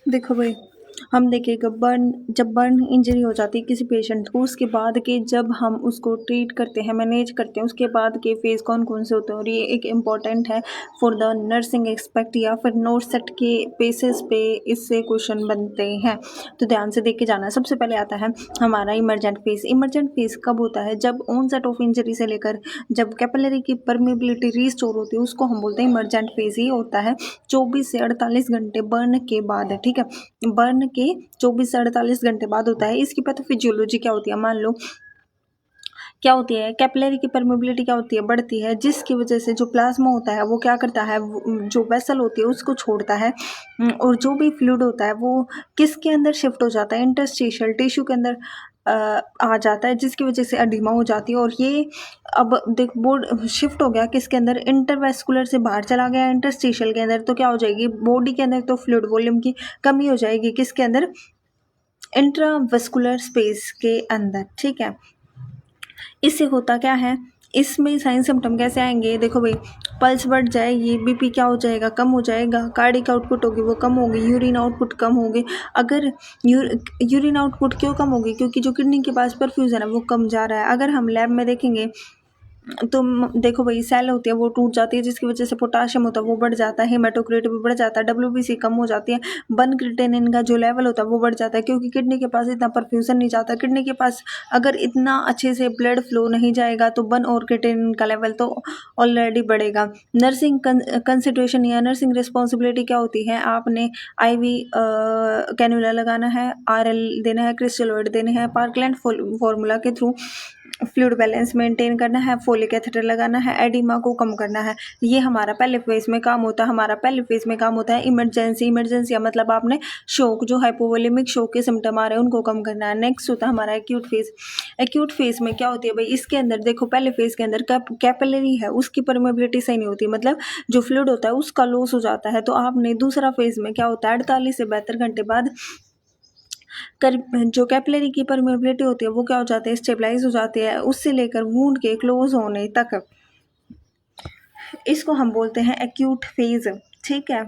देखो भाई, हम देखेगा जब बर्न इंजरी हो जाती है किसी पेशेंट को, उसके बाद के जब हम उसको ट्रीट करते हैं, मैनेज करते हैं, उसके बाद के फेज़ कौन-कौन से होते हैं और ये एक इम्पॉर्टेंट है फॉर द नर्सिंग एक्सपेक्ट या फिर नोट सेट के बेसिस पे इससे क्वेश्चन बनते हैं। तो ध्यान से देख के जाना है। सबसे पहले आता है हमारा इमरजेंट फेज़। इमरजेंट फेज़ कब होता है? जब ऑनसेट ऑफ इंजरी से लेकर जब कैपिलरी की परमेबिलिटी रिस्टोर होती है, उसको हम बोलते हैं इमरजेंट फेज़ ही होता है 24 से 48 घंटे बर्न के बाद, ठीक है? बर्न के 24 से 48 घंटे बाद होता है। इसकी पैथोफिजियोलॉजी क्या होती है? मान लो क्या होती है, कैपिलरी की परमेबिलिटी क्या होती है? बढ़ती है, जिसकी वजह से जो प्लाज्मा होता है वो क्या करता है, जो वेसल होती है उसको छोड़ता है और जो भी फ्लूइड होता है वो किसके अंदर शिफ्ट हो जाता है? इंटरस्टिशियल टिश्यू के अंदर आ जाता है, जिसकी वजह से एडिमा हो जाती है। और ये अब देख बोर्ड शिफ्ट हो गया किसके अंदर? इंटरवेस्कुलर से बाहर चला गया इंटरस्टिशियल के अंदर, तो क्या हो जाएगी बॉडी के अंदर? तो फ्लूइड वॉल्यूम की कमी हो जाएगी किसके अंदर? इंट्रावेस्कुलर स्पेस के अंदर, ठीक है? इससे होता क्या है, इसमें साइन सिम्टम कैसे आएंगे? देखो भाई, पल्स बढ़ जाएगी, बीपी क्या हो जाएगा? कम हो जाएगा, कार्डिक आउटपुट होगी वो कम होगी, यूरिन आउटपुट कम होगी। अगर यूरिन आउटपुट क्यों कम होगी? क्योंकि जो किडनी के पास परफ्यूजन है वो कम जा रहा है। अगर हम लैब में देखेंगे तो देखो भाई, सेल होती है वो टूट जाती है, जिसकी वजह से पोटाशियम होता है वो बढ़ जाता है, हेमाटोक्रिट भी बढ़ जाता है, डब्ल्यूबीसी कम हो जाती है, बन क्रिटेनिन का जो लेवल होता है वो बढ़ जाता है, क्योंकि किडनी के पास इतना परफ्यूजन नहीं जाता। किडनी के पास अगर इतना अच्छे से ब्लड फ्लो नहीं जाएगा तो बन और क्रिटेनिन का लेवल तो ऑलरेडी बढ़ेगा। नर्सिंग कंसिडरेशन या नर्सिंग रिस्पॉन्सिबिलिटी क्या होती है? आपने आईवी कैनुला लगाना है, आरएल देना है, क्रिस्टलोइड देने हैं, पार्कलैंड फॉर्मूला के थ्रू फ्लूइड बैलेंस मेंटेन करना है, फोलिक कैथेटर लगाना है, एडिमा को कम करना है। ये हमारा पहले फेज में काम होता है। हमारा पहले फेज में काम होता है इमरजेंसी या मतलब आपने शोक, जो हाइपोवोलेमिक शोक के सिम्टम आ रहे हैं उनको कम करना है। नेक्स्ट होता है हमारा एक्यूट फेज। एक्यूट फेज में क्या होती है भाई? इसके अंदर देखो, पहले फेज के अंदर कैपिलरी है उसकी परमेबिलिटी सही नहीं होती, मतलब जो फ्लूइड होता है उसका लॉस हो जाता है। तो आपने दूसरा फेज में क्या होता है, 48 से 72 घंटे बाद जो कैपिलरी की परमेबिलिटी होती है वो क्या हो जाती है? स्टेबलाइज हो जाती है, उससे लेकर वूंड के क्लोज होने तक। इसको हम बोलते हैं एक्यूट फेज, ठीक है?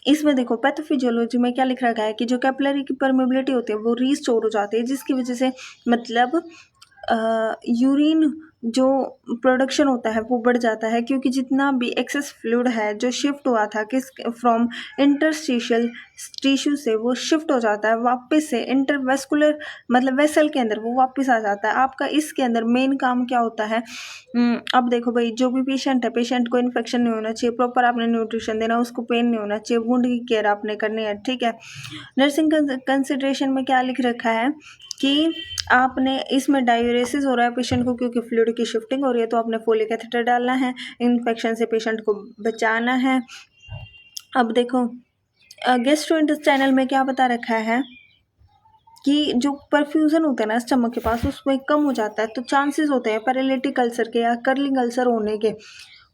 इसमें देखो पैथोफिजियोलॉजी में क्या लिख रखा है कि जो कैपिलरी की परमेबिलिटी होती है वो रीस्टोर हो जाती है, जिसकी वजह से मतलब यूरिन जो प्रोडक्शन होता है वो बढ़ जाता है, क्योंकि जितना भी एक्सेस फ्लूइड है जो शिफ्ट हुआ था किस फ्रॉम इंटरस्टिशियल टिश्यू से वो शिफ्ट हो जाता है वापस से इंटरवेस्कुलर मतलब वेसल के अंदर, वो वापस आ जाता है आपका। इसके अंदर मेन काम क्या होता है? अब देखो भाई, जो भी पेशेंट है, पेशेंट को इन्फेक्शन नहीं होना चाहिए, प्रॉपर आपने न्यूट्रिशन देना, उसको पेन नहीं होना चाहिए, वुंड की केयर आपने करनी है, ठीक है? नर्सिंग कंसिडरेशन में क्या लिख रखा है कि आपने इसमें डायूरेसिस हो रहा है पेशेंट को क्योंकि फ्लूइड की शिफ्टिंग हो रही है, तो आपने फोलिक कैथेटर डालना है, इन्फेक्शन से पेशेंट को बचाना है। अब देखो गैस्ट्रोइंटेस्टाइनल में क्या बता रखा है कि जो परफ्यूजन होता है ना स्टमक के पास उसमें कम हो जाता है, तो चांसेस होते हैं पैरालिटिक अल्सर के या कर्लिंग अल्सर होने के।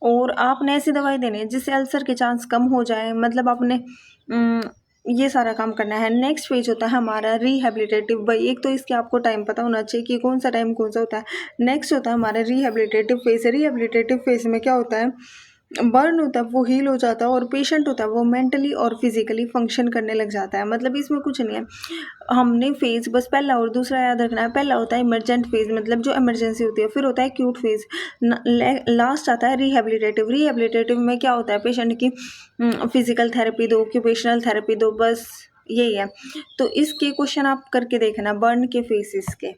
और आपने ऐसी दवाई देनी है जिससे अल्सर के चांस कम हो जाए, मतलब आपने ये सारा काम करना है। नेक्स्ट पेज होता है हमारा रिहेबिलिटेटिव। भाई एक तो इसके आपको टाइम पता होना चाहिए कि कौन सा टाइम कौन सा होता है। नेक्स्ट होता है हमारा रिहेबिलिटेटिव फेज। रिहेबिलिटेटिव फेज में क्या होता है, बर्न होता है वो हील हो जाता है और पेशेंट होता है वो मेंटली और फिजिकली फंक्शन करने लग जाता है। मतलब इसमें कुछ नहीं है, हमने फेज बस पहला और दूसरा याद रखना है। पहला होता है इमरजेंट फेज, मतलब जो इमरजेंसी होती है, फिर होता है एक्यूट फेज, लास्ट आता है रिहेबिलिटेटिव। रिहेबिलिटेटिव में क्या होता है, पेशेंट की फिजिकल थेरेपी दो, ऑक्यूपेशनल थेरेपी दो, बस यही है। तो इसके क्वेश्चन आप करके देखना बर्न के फेसेस के।